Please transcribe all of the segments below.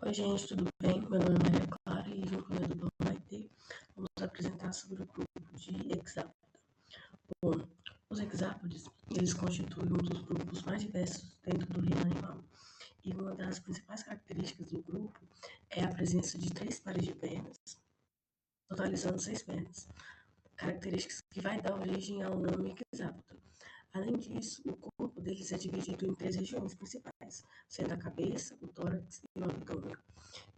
Oi, gente, tudo bem? Meu nome é Maria Clara e junto com a do Maite, vamos apresentar sobre o grupo de hexápodes. Bom, os hexápodes, eles constituem um dos grupos mais diversos dentro do reino animal. E uma das principais características do grupo é a presença de 3 pares de pernas, totalizando 6 pernas, características que vai dar origem ao nome hexápodo. Além disso, o corpo deles é dividido em 3 regiões principais, sendo a cabeça, o tórax e o abdômen.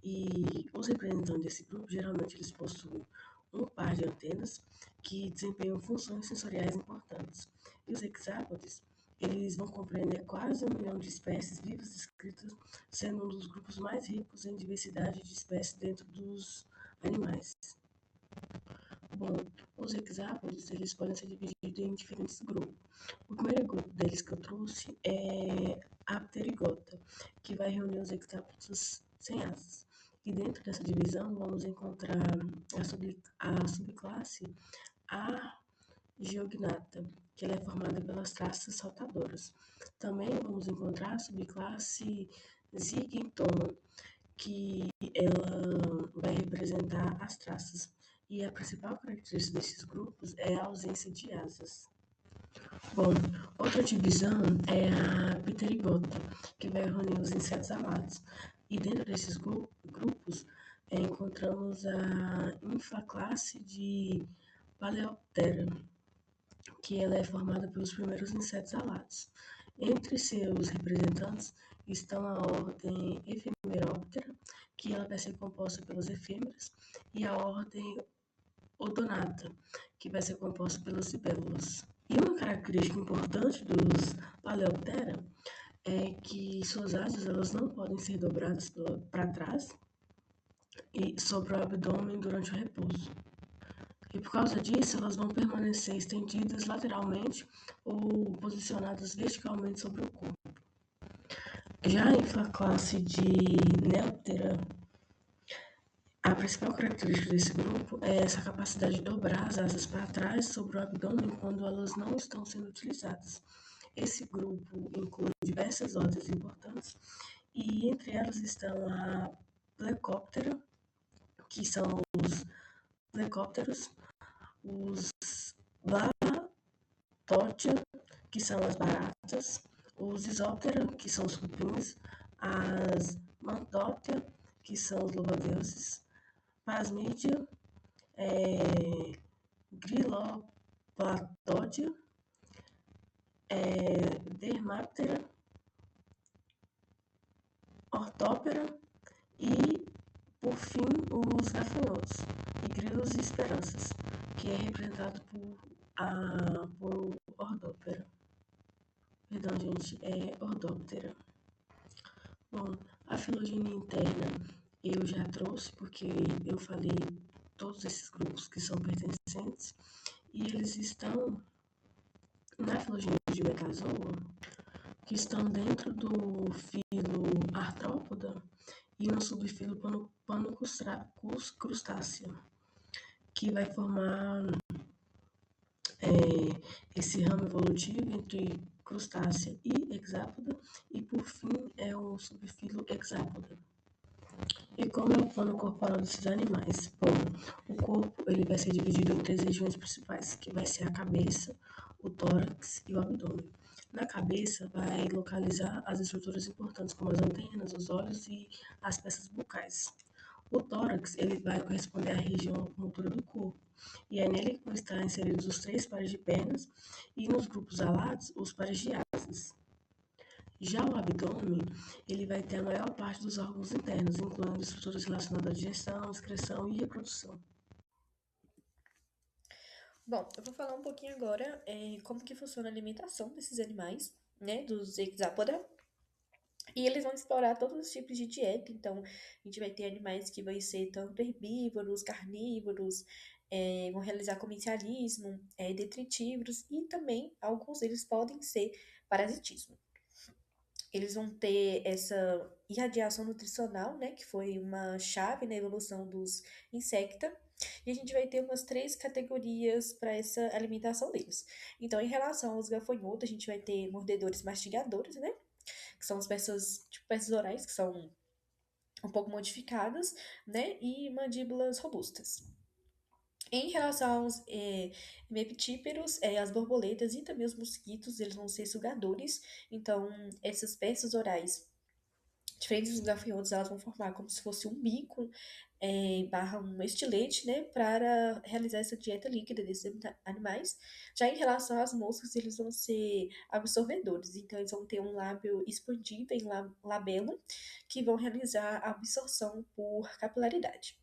E os representantes desse grupo, geralmente, eles possuem um par de antenas que desempenham funções sensoriais importantes. E os hexápodes, eles vão compreender quase 1 milhão de espécies vivas descritas, sendo um dos grupos mais ricos em diversidade de espécies dentro dos animais. Bom, os hexápodes, eles podem ser divididos em diferentes grupos. O primeiro grupo deles que eu trouxe é a pterigota, que vai reunir os hexápodes sem asas. E dentro dessa divisão vamos encontrar a subclasse Agiognata, que ela é formada pelas traças saltadoras. Também vamos encontrar a subclasse Zygentoma, que ela vai representar as traças. E a principal característica desses grupos é a ausência de asas. Bom, outra divisão é a pterigota, que vai reunir os insetos alados. E dentro desses grupos encontramos a infraclasse de Paleoptera, que ela é formada pelos primeiros insetos alados. Entre seus representantes estão a ordem Ephemeroptera, que ela vai ser composta pelas efêmeras, e a ordem Odonata, que vai ser composta pelas libélulas. E uma característica importante dos Paleoptera é que suas asas elas não podem ser dobradas para trás e sobre o abdômen durante o repouso. E por causa disso, elas vão permanecer estendidas lateralmente ou posicionadas verticalmente sobre o corpo. Já a classe de Neoptera, a principal característica desse grupo é essa capacidade de dobrar as asas para trás sobre o abdômen quando elas não estão sendo utilizadas. Esse grupo inclui diversas ordens importantes e entre elas estão a Plecóptera, que são os plecópteros, os Blatótia, que são as baratas, os Isóptera, que são os cupins, as Mandóptera, que são os louva-deuses, Plasmídia, Griloplatódia, Dermaptera, Ortóptera e, por fim, os gafanhotos, e grilos e esperanças, que é representado por Ordóptera. Perdão, gente, é Ordóptera. Bom, a filogenia interna eu já trouxe porque eu falei todos esses grupos que são pertencentes e eles estão na filogenia de Metazoa, que estão dentro do filo Artrópoda e no subfilo Panocrustácea, que vai formar esse ramo evolutivo entre crustácea e hexápoda, e por fim é o subfilo hexápoda. E como é o plano corporal desses animais? Bom, o corpo ele vai ser dividido em 3 regiões principais, que vai ser a cabeça, o tórax e o abdômen. Na cabeça vai localizar as estruturas importantes, como as antenas, os olhos e as peças bucais. O tórax ele vai corresponder à região locomotora do corpo, e é nele que vão estar inseridos os 3 pares de pernas e nos grupos alados os pares de asas. Já o abdômen, ele vai ter a maior parte dos órgãos internos, incluindo estruturas relacionadas à digestão, excreção e reprodução. Bom, eu vou falar um pouquinho agora como que funciona a alimentação desses animais, né, dos hexápoda. E eles vão explorar todos os tipos de dieta, então a gente vai ter animais que vão ser tanto herbívoros, carnívoros, vão realizar comercialismo, detritívoros, e também alguns deles podem ser parasitismo. Eles vão ter essa irradiação nutricional, né, que foi uma chave na evolução dos insecta, e a gente vai ter umas 3 categorias para essa alimentação deles. Então, em relação aos gafanhotos, a gente vai ter mordedores mastigadores, né, que são as peças, tipo peças orais, que são um pouco modificadas, né, e mandíbulas robustas. Em relação aos hemiptíperos, as borboletas e também os mosquitos, eles vão ser sugadores, então essas peças orais diferentes dos gafanhotos, elas vão formar como se fosse um bico barra um estilete, né, para realizar essa dieta líquida desses animais. Já em relação às moscas, eles vão ser absorvedores, então eles vão ter um lábio expandido em labelo, que vão realizar a absorção por capilaridade.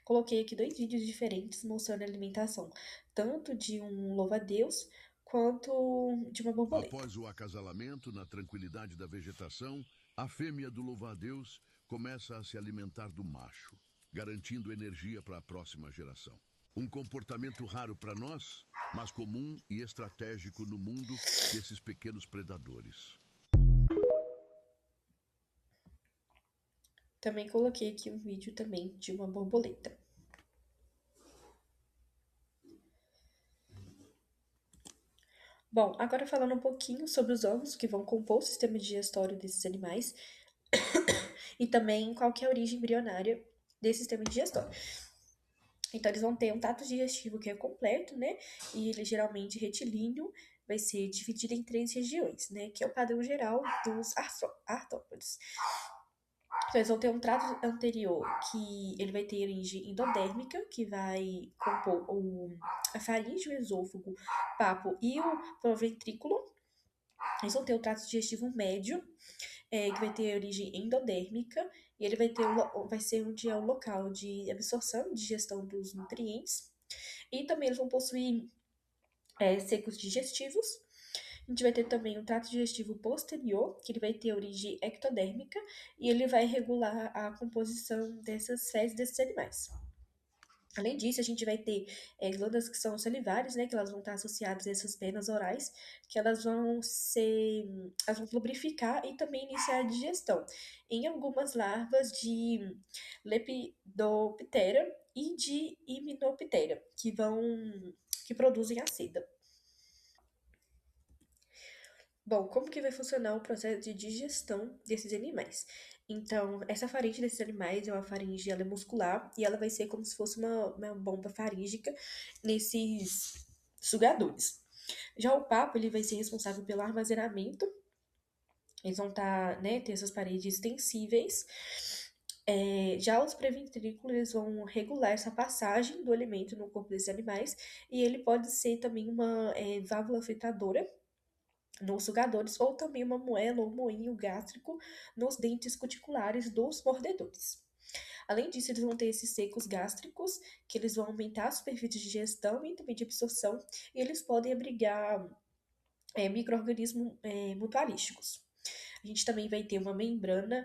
Coloquei aqui dois vídeos diferentes mostrando a alimentação, tanto de um louva-a-Deus quanto de uma borboleta. Após o acasalamento, na tranquilidade da vegetação, a fêmea do louva-a-Deus começa a se alimentar do macho, garantindo energia para a próxima geração. Um comportamento raro para nós, mas comum e estratégico no mundo desses pequenos predadores. Também coloquei aqui um vídeo também de uma borboleta. Bom, agora falando um pouquinho sobre os órgãos que vão compor o sistema digestório desses animais e também qual que é a origem embrionária desse sistema digestório. Então, eles vão ter um trato digestivo que é completo, né? E ele geralmente retilíneo, vai ser dividido em três regiões, né? Que é o padrão geral dos artrópodes. Então, eles vão ter um trato anterior que ele vai ter origem endodérmica, que vai compor a faringe, o esôfago, papo e o proventrículo. Eles vão ter o trato digestivo médio, que vai ter origem endodérmica, e ele vai ser onde é o local de absorção e digestão dos nutrientes. E também eles vão possuir secos digestivos. A gente vai ter também o trato digestivo posterior, que ele vai ter origem ectodérmica, e ele vai regular a composição dessas fezes desses animais. Além disso, a gente vai ter glândulas que são salivares, né, que elas vão estar associadas a essas penas orais, que elas vão lubrificar e também iniciar a digestão em algumas larvas de Lepidoptera e de Hymenoptera, que produzem a seda. Bom, como que vai funcionar o processo de digestão desses animais? Então, essa faringe desses animais é uma faringe, ela é muscular e ela vai ser como se fosse uma bomba faríngea nesses sugadores. Já o papo, ele vai ser responsável pelo armazenamento. Eles vão né, ter essas paredes extensíveis. Já os preventrículos, eles vão regular essa passagem do alimento no corpo desses animais e ele pode ser também uma válvula filtradora nos sugadores, ou também uma moela ou moinho gástrico nos dentes cuticulares dos mordedores. Além disso, eles vão ter esses secos gástricos, que eles vão aumentar a superfície de digestão e também de absorção, e eles podem abrigar micro-organismos mutualísticos. A gente também vai ter uma membrana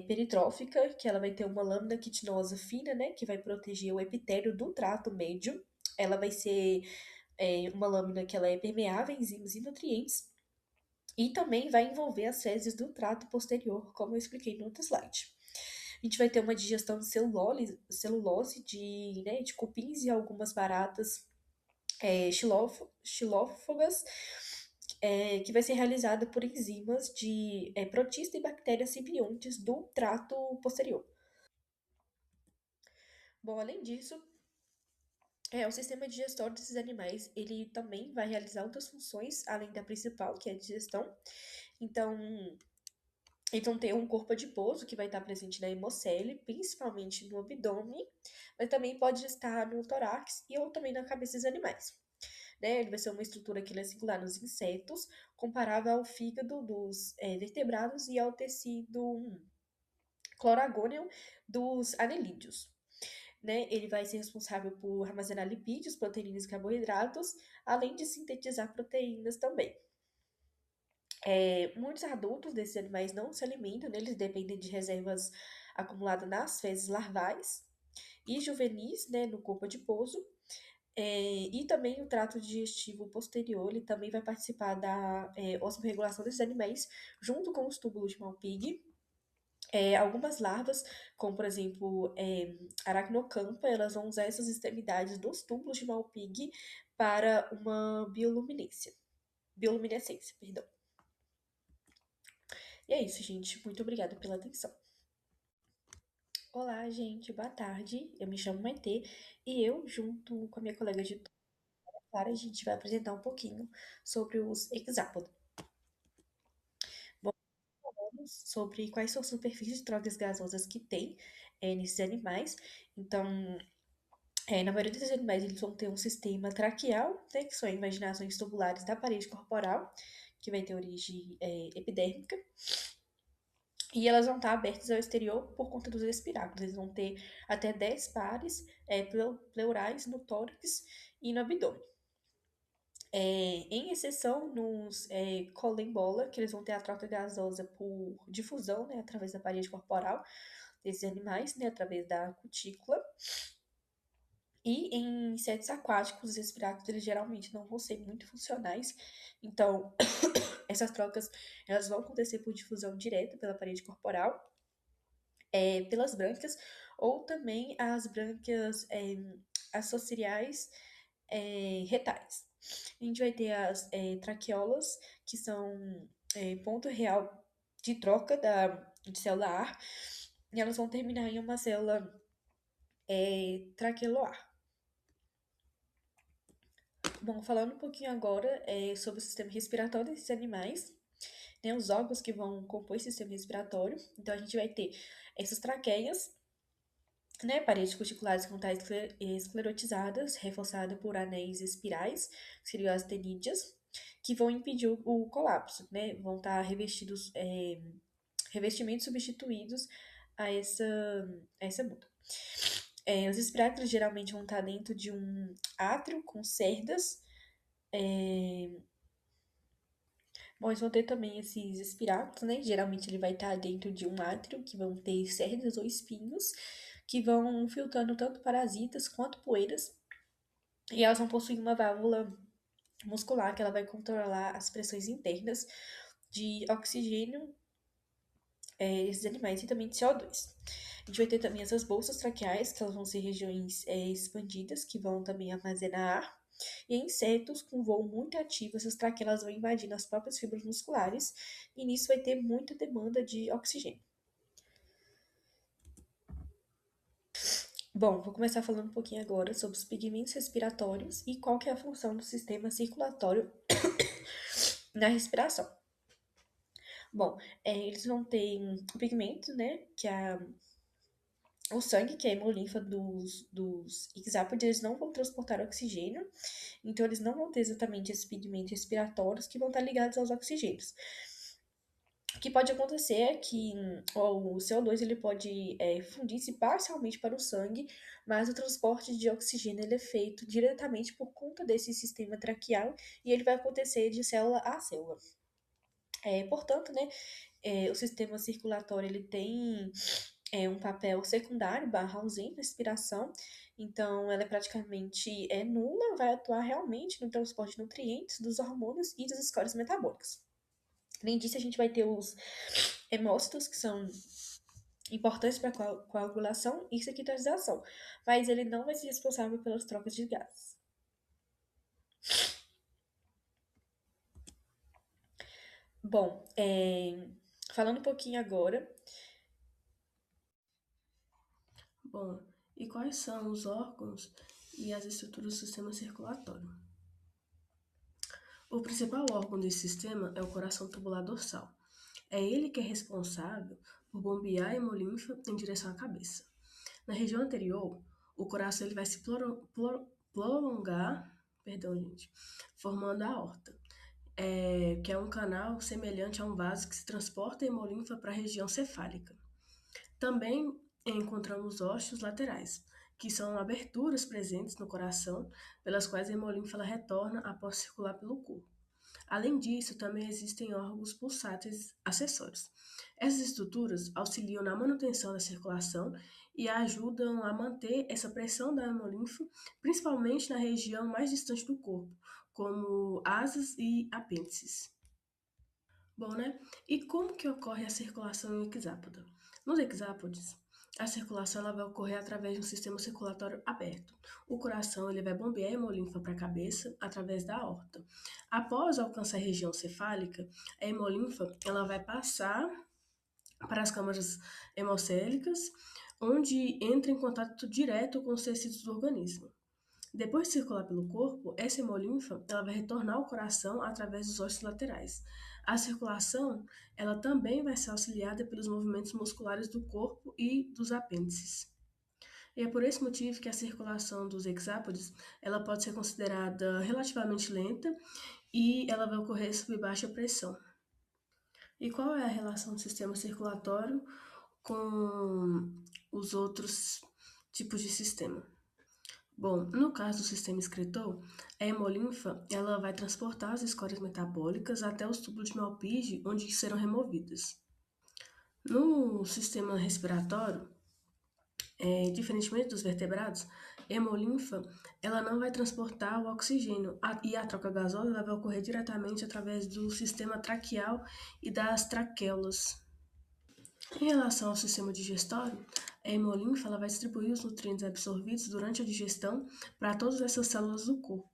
peritrófica, que ela vai ter uma lâmina quitinosa fina, né, que vai proteger o epitélio do trato médio. Ela vai ser uma lâmina que ela é permeável a enzimas e nutrientes, e também vai envolver as fezes do trato posterior, como eu expliquei no outro slide. A gente vai ter uma digestão de celulose de cupins e algumas baratas xilófagas, que vai ser realizada por enzimas de protista e bactérias simbiontes do trato posterior. Bom, além disso, o sistema digestório desses animais, ele também vai realizar outras funções, além da principal, que é a digestão. Então, eles vão ter um corpo adiposo que vai estar presente na hemocele, principalmente no abdômen, mas também pode estar no tórax e ou também na cabeça dos animais. Né? Ele vai ser uma estrutura que é singular nos insetos, comparável ao fígado dos vertebrados e ao tecido cloragônio dos anelídeos. Né? Ele vai ser responsável por armazenar lipídios, proteínas e carboidratos, além de sintetizar proteínas também. Muitos adultos desses animais não se alimentam, né? Eles dependem de reservas acumuladas nas fezes larvais e juvenis, né, no corpo adiposo. E também o trato digestivo posterior, ele também vai participar da osmorregulação desses animais, junto com os túbulos de Malpighi. Algumas larvas, como por exemplo Arachnocampa, elas vão usar essas extremidades dos túbulos de Malpighi para uma bioluminescência, perdão. E é isso, gente. Muito obrigada pela atenção. Olá, gente, boa tarde. Eu me chamo Maitê e eu, junto com a minha colega de turma, Clara, a gente vai apresentar um pouquinho sobre os hexápodos. Bom, falamos sobre quais são as superfícies de trocas gasosas que tem nesses animais. Então, na maioria desses animais, eles vão ter um sistema traqueal, né, que são imaginações tubulares da parede corporal, que vai ter origem epidérmica. E elas vão estar abertas ao exterior por conta dos espiráculos. Eles vão ter até 10 pares pleurais no tórax e no abdômen. Em exceção nos colembola, que eles vão ter a troca gasosa por difusão, né, através da parede corporal desses animais, né, através da cutícula. E em insetos aquáticos, os espiráculos eles geralmente não vão ser muito funcionais. Então, essas trocas elas vão acontecer por difusão direta pela parede corporal, pelas brânquias, ou também as brânquias associais retais. A gente vai ter as traqueolas, que são ponto real de troca de célula-ar, e elas vão terminar em uma célula traqueolar. Bom, falando um pouquinho agora sobre o sistema respiratório desses animais, né, os órgãos que vão compor esse sistema respiratório. Então, a gente vai ter essas traqueias, né, paredes cuticulares que vão estar esclerotizadas, reforçadas por anéis espirais, que seriam as tenídeas, que vão impedir o colapso, né, vão estar revestimentos substituídos a essa muda. Os espiráculos geralmente vão estar dentro de um átrio com cerdas. Bom, eles vão ter também esses espiráculos, né? Geralmente ele vai estar dentro de um átrio, que vão ter cerdas ou espinhos, que vão filtrando tanto parasitas quanto poeiras. E elas vão possuir uma válvula muscular que ela vai controlar as pressões internas de oxigênio desses animais e também de CO2. A gente vai ter também essas bolsas traqueais, que elas vão ser regiões expandidas, que vão também armazenar ar. E em insetos com voo muito ativo, essas traqueias vão invadindo as próprias fibras musculares, e nisso vai ter muita demanda de oxigênio. Bom, vou começar falando um pouquinho agora sobre os pigmentos respiratórios e qual que é a função do sistema circulatório na respiração. Bom, eles vão ter o pigmento, né, que é o sangue, que é a hemolinfa dos hexápodes, eles não vão transportar oxigênio, então eles não vão ter exatamente esses pigmentos respiratórios que vão estar ligados aos oxigênios. O que pode acontecer é que o CO2 ele pode fundir-se parcialmente para o sangue, mas o transporte de oxigênio ele é feito diretamente por conta desse sistema traqueal e ele vai acontecer de célula a célula. Portanto, né, o sistema circulatório ele tem um papel secundário barra ausente na respiração, então ela é praticamente nula, vai atuar realmente no transporte de nutrientes, dos hormônios e das escórias metabólicas. Além disso, a gente vai ter os hemócitos, que são importantes para a coagulação e cicatrização, mas ele não vai ser responsável pelas trocas de gases. Bom, falando um pouquinho agora. Bom, e quais são os órgãos e as estruturas do sistema circulatório? O principal órgão desse sistema é o coração tubular dorsal. É ele que é responsável por bombear a hemolinfa em direção à cabeça. Na região anterior, o coração ele vai se prolongar, formando a aorta, que é um canal semelhante a um vaso que se transporta a hemolinfa para a região cefálica. Também encontramos ossos laterais, que são aberturas presentes no coração, pelas quais a hemolinfa ela retorna após circular pelo corpo. Além disso, também existem órgãos pulsáteis acessórios. Essas estruturas auxiliam na manutenção da circulação e ajudam a manter essa pressão da hemolinfa, principalmente na região mais distante do corpo, como asas e apêndices. Bom, né? E como que ocorre a circulação em hexápoda? Nos hexápodes, a circulação ela vai ocorrer através de um sistema circulatório aberto. O coração ele vai bombear a hemolinfa para a cabeça através da aorta. Após alcançar a região cefálica, a hemolinfa ela vai passar para as câmaras hemocélicas, onde entra em contato direto com os tecidos do organismo. Depois de circular pelo corpo, essa hemolinfa ela vai retornar ao coração através dos ossos laterais. A circulação ela também vai ser auxiliada pelos movimentos musculares do corpo e dos apêndices. E é por esse motivo que a circulação dos hexápodes ela pode ser considerada relativamente lenta e ela vai ocorrer sob baixa pressão. E qual é a relação do sistema circulatório com os outros tipos de sistema? Bom, no caso do sistema excretor, a hemolinfa ela vai transportar as escórias metabólicas até os túbulos de Malpighi, onde serão removidas. No sistema respiratório, diferentemente dos vertebrados, a hemolinfa ela não vai transportar o oxigênio e a troca gasosa ela vai ocorrer diretamente através do sistema traqueal e das traquéolas. Em relação ao sistema digestório, a hemolinfa ela vai distribuir os nutrientes absorvidos durante a digestão para todas essas células do corpo.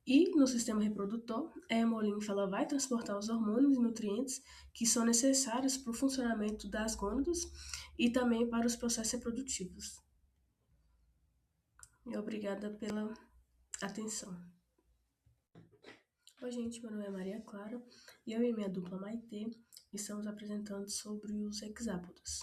E no sistema reprodutor, a hemolinfa ela vai transportar os hormônios e nutrientes que são necessários para o funcionamento das gônadas e também para os processos reprodutivos. E obrigada pela atenção. Oi, gente, meu nome é Maria Clara e eu e minha dupla Maitê estamos apresentando sobre os hexápodas.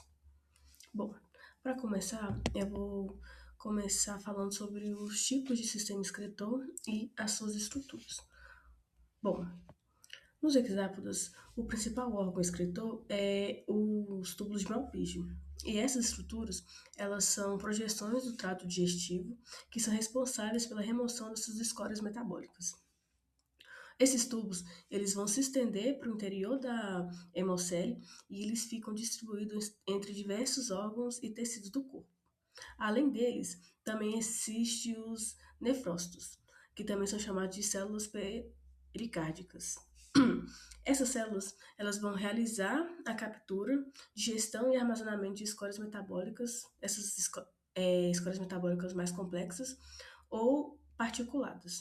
Bom, para começar, eu vou começar falando sobre os tipos de sistema excretor e as suas estruturas. Bom, nos hexápodas, o principal órgão excretor é os túbulos de Malpighi. E essas estruturas, elas são projeções do trato digestivo que são responsáveis pela remoção dessas escórias metabólicas. Esses tubos, eles vão se estender para o interior da hemocele e eles ficam distribuídos entre diversos órgãos e tecidos do corpo. Além deles, também existem os nefrócitos, que também são chamados de células pericárdicas. Essas células, elas vão realizar a captura, digestão e armazenamento de escórias metabólicas, essas escórias metabólicas mais complexas ou particuladas.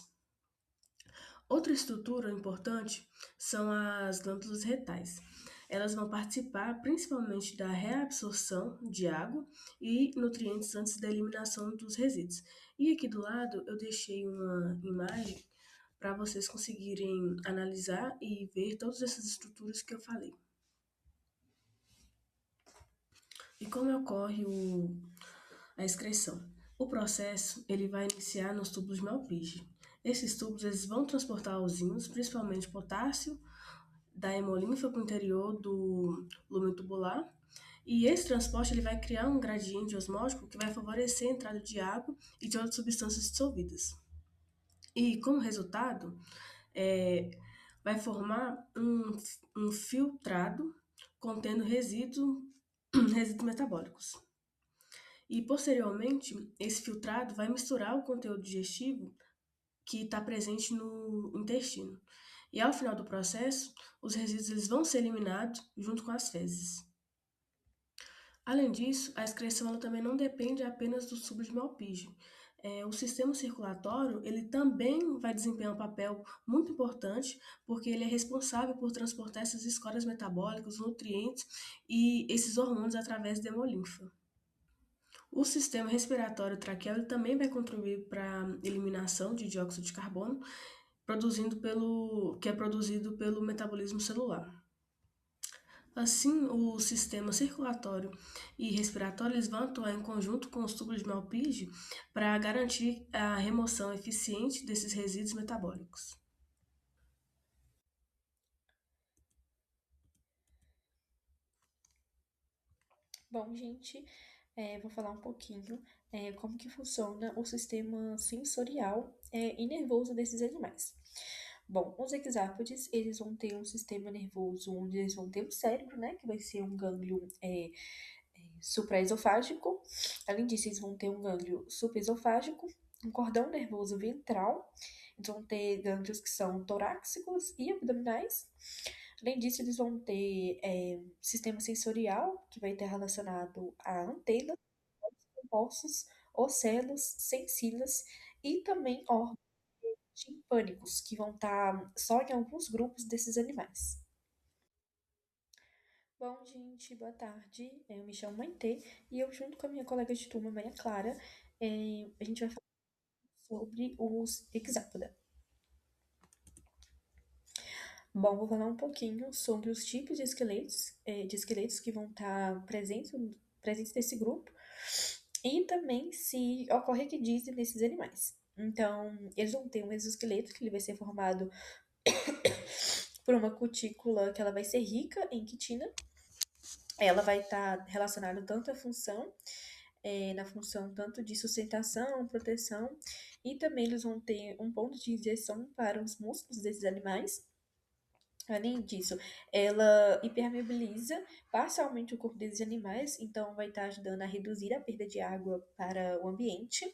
Outra estrutura importante são as glândulas retais. Elas vão participar principalmente da reabsorção de água e nutrientes antes da eliminação dos resíduos. E aqui do lado eu deixei uma imagem para vocês conseguirem analisar e ver todas essas estruturas que eu falei. E como ocorre a excreção? O processo ele vai iniciar nos tubos de Malpighi. Esses tubos eles vão transportar os íons, principalmente potássio, da hemolinfa para o interior do lumen tubular. E esse transporte ele vai criar um gradiente osmótico que vai favorecer a entrada de água e de outras substâncias dissolvidas. E como resultado, vai formar um filtrado contendo resíduos metabólicos. E posteriormente, esse filtrado vai misturar o conteúdo digestivo que está presente no intestino. E ao final do processo, os resíduos eles vão ser eliminados junto com as fezes. Além disso, a excreção ela também não depende apenas do tubo de Malpighi. O sistema circulatório ele também vai desempenhar um papel muito importante, porque ele é responsável por transportar essas escórias metabólicas, nutrientes e esses hormônios através da hemolinfa. O sistema respiratório traqueal ele também vai contribuir para a eliminação de dióxido de carbono, que é produzido pelo metabolismo celular. Assim, o sistema circulatório e respiratório eles vão atuar em conjunto com os tubos de Malpighi para garantir a remoção eficiente desses resíduos metabólicos. Bom, gente, vou falar um pouquinho como que funciona o sistema sensorial e nervoso desses animais. Bom, os hexápodes, eles vão ter um sistema nervoso onde eles vão ter um cérebro, né, que vai ser um gânglio supraesofágico. Além disso, eles vão ter um gânglio subesofágico, um cordão nervoso ventral. Eles vão ter gânglios que são torácicos e abdominais. Além disso, eles vão ter sistema sensorial, que vai estar relacionado a antenas, compostos, ocelos, sensilas e também órgãos timpânicos, que vão estar só em alguns grupos desses animais. Bom, gente, boa tarde. Eu me chamo Maitê e eu, junto com a minha colega de turma, Maria Clara, a gente vai falar sobre os hexápoda. Bom, vou falar um pouquinho sobre os tipos de esqueletos que vão estar presentes nesse grupo e também se ocorre equidise nesses animais. Então, eles vão ter um exoesqueleto que ele vai ser formado por uma cutícula que ela vai ser rica em quitina. Ela vai estar relacionada tanto à função, na função tanto de sustentação, proteção, e também eles vão ter um ponto de injeção para os músculos desses animais. Além disso, ela impermeabiliza parcialmente o corpo desses animais, então vai estar ajudando a reduzir a perda de água para o ambiente.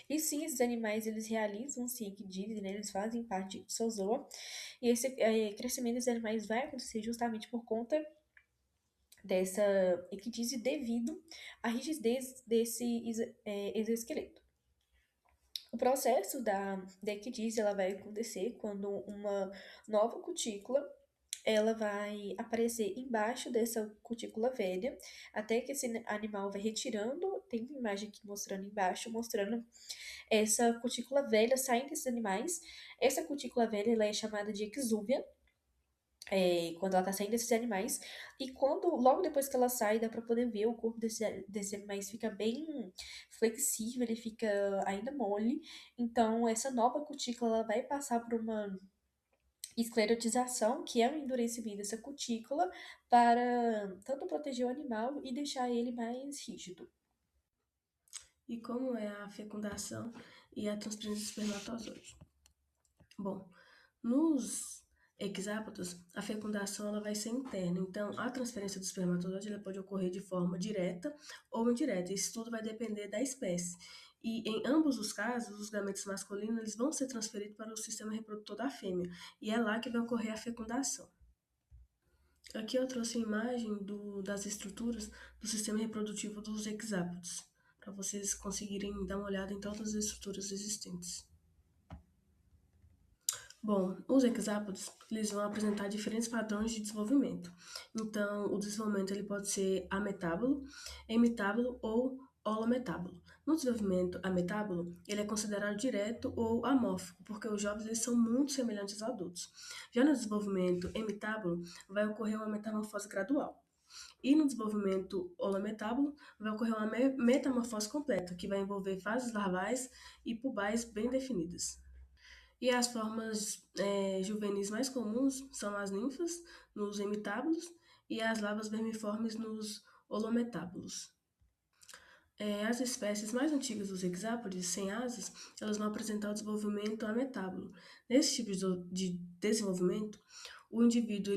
E sim, esses animais eles realizam sim que dizem, né, eles fazem parte do Sozoa. E esse crescimento dos animais vai acontecer justamente por conta dessa ecdise devido à rigidez desse exoesqueleto. O processo da ecdise ela vai acontecer quando uma nova cutícula ela vai aparecer embaixo dessa cutícula velha, até que esse animal vai retirando, tem uma imagem aqui mostrando embaixo, mostrando essa cutícula velha saindo desses animais. Essa cutícula velha ela é chamada de exúvia, quando ela tá saindo desses animais, e quando, logo depois que ela sai, dá pra poder ver o corpo desses animais fica bem flexível, ele fica ainda mole, então essa nova cutícula ela vai passar por uma esclerotização, que é o endurecimento dessa cutícula, para tanto proteger o animal e deixar ele mais rígido. E como é a fecundação e a transferência de espermatozoide? Bom, nos hexápodos, a fecundação ela vai ser interna, então a transferência do espermatozoide ela pode ocorrer de forma direta ou indireta. Isso tudo vai depender da espécie. E em ambos os casos, os gametos masculinos eles vão ser transferidos para o sistema reprodutor da fêmea, e é lá que vai ocorrer a fecundação. Aqui eu trouxe a imagem das estruturas do sistema reprodutivo dos hexápodos, para vocês conseguirem dar uma olhada em todas as estruturas existentes. Bom, os hexápodos, eles vão apresentar diferentes padrões de desenvolvimento. Então, o desenvolvimento ele pode ser ametábulo, hemitábulo ou holometábulo. No desenvolvimento ametábulo, ele é considerado direto ou amórfico, porque os jovens eles são muito semelhantes aos adultos. Já no desenvolvimento hemitábulo, vai ocorrer uma metamorfose gradual. E no desenvolvimento holometábulo, vai ocorrer uma metamorfose completa, que vai envolver fases larvais e pubais bem definidas. E as formas juvenis mais comuns são as ninfas, nos hemitábulos, e as larvas vermiformes nos holometábulos. As espécies mais antigas dos hexápodes, sem asas, elas vão apresentar o desenvolvimento ametábulo. Nesse tipo de desenvolvimento, o indivíduo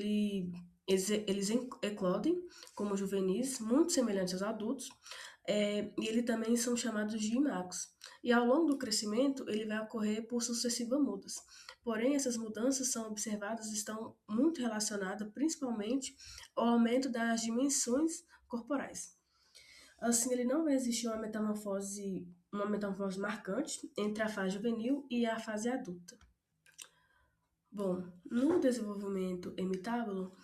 eles eclodem como juvenis, muito semelhantes aos adultos, e eles também são chamados de imagos. E ao longo do crescimento, ele vai ocorrer por sucessivas mudas. Porém, essas mudanças são observadas e estão muito relacionadas principalmente ao aumento das dimensões corporais. Assim, ele não vai existir uma metamorfose marcante entre a fase juvenil e a fase adulta. Bom, no desenvolvimento hemitábulo,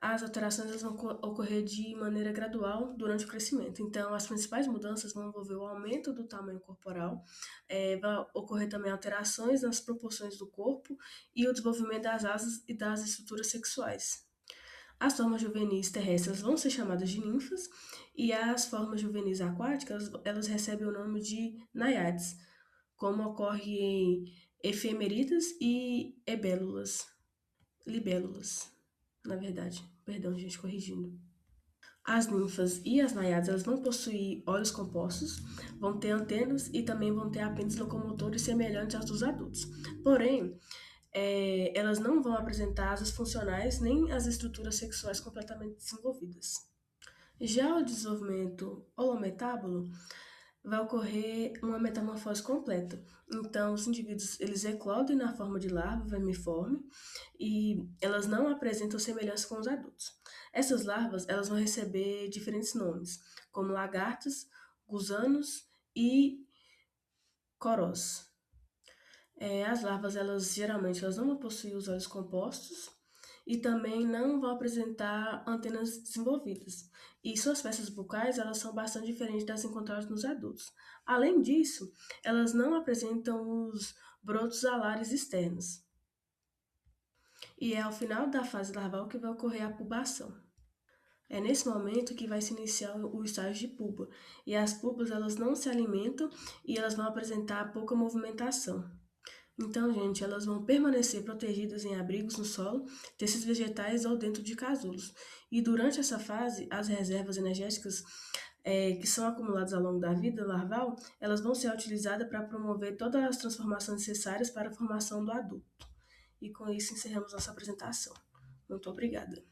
as alterações elas vão ocorrer de maneira gradual durante o crescimento. Então, as principais mudanças vão envolver o aumento do tamanho corporal, vai ocorrer também alterações nas proporções do corpo e o desenvolvimento das asas e das estruturas sexuais. As formas juvenis terrestres vão ser chamadas de ninfas e as formas juvenis aquáticas elas recebem o nome de naiades, como ocorre em efemeridas e libélulas, na verdade. Perdão, gente, corrigindo. As ninfas e as naiades elas vão possuir olhos compostos, vão ter antenas e também vão ter apêndices locomotores semelhantes aos dos adultos. Porém, elas não vão apresentar asas funcionais nem as estruturas sexuais completamente desenvolvidas. Já o desenvolvimento holometábulo vai ocorrer uma metamorfose completa. Então, os indivíduos eles eclodem na forma de larva vermiforme e elas não apresentam semelhança com os adultos. Essas larvas elas vão receber diferentes nomes, como lagartas, gusanos e corós. As larvas, elas geralmente elas não vão possuir os olhos compostos e também não vão apresentar antenas desenvolvidas. E suas peças bucais, elas são bastante diferentes das encontradas nos adultos. Além disso, elas não apresentam os brotos alares externos. E é ao final da fase larval que vai ocorrer a pubação. É nesse momento que vai se iniciar o estágio de pupa. E as pupas, elas não se alimentam e elas vão apresentar pouca movimentação. Então, gente, elas vão permanecer protegidas em abrigos no solo, desses vegetais ou dentro de casulos. E durante essa fase, as reservas energéticas que são acumuladas ao longo da vida larval, elas vão ser utilizadas para promover todas as transformações necessárias para a formação do adulto. E com isso encerramos nossa apresentação. Muito obrigada.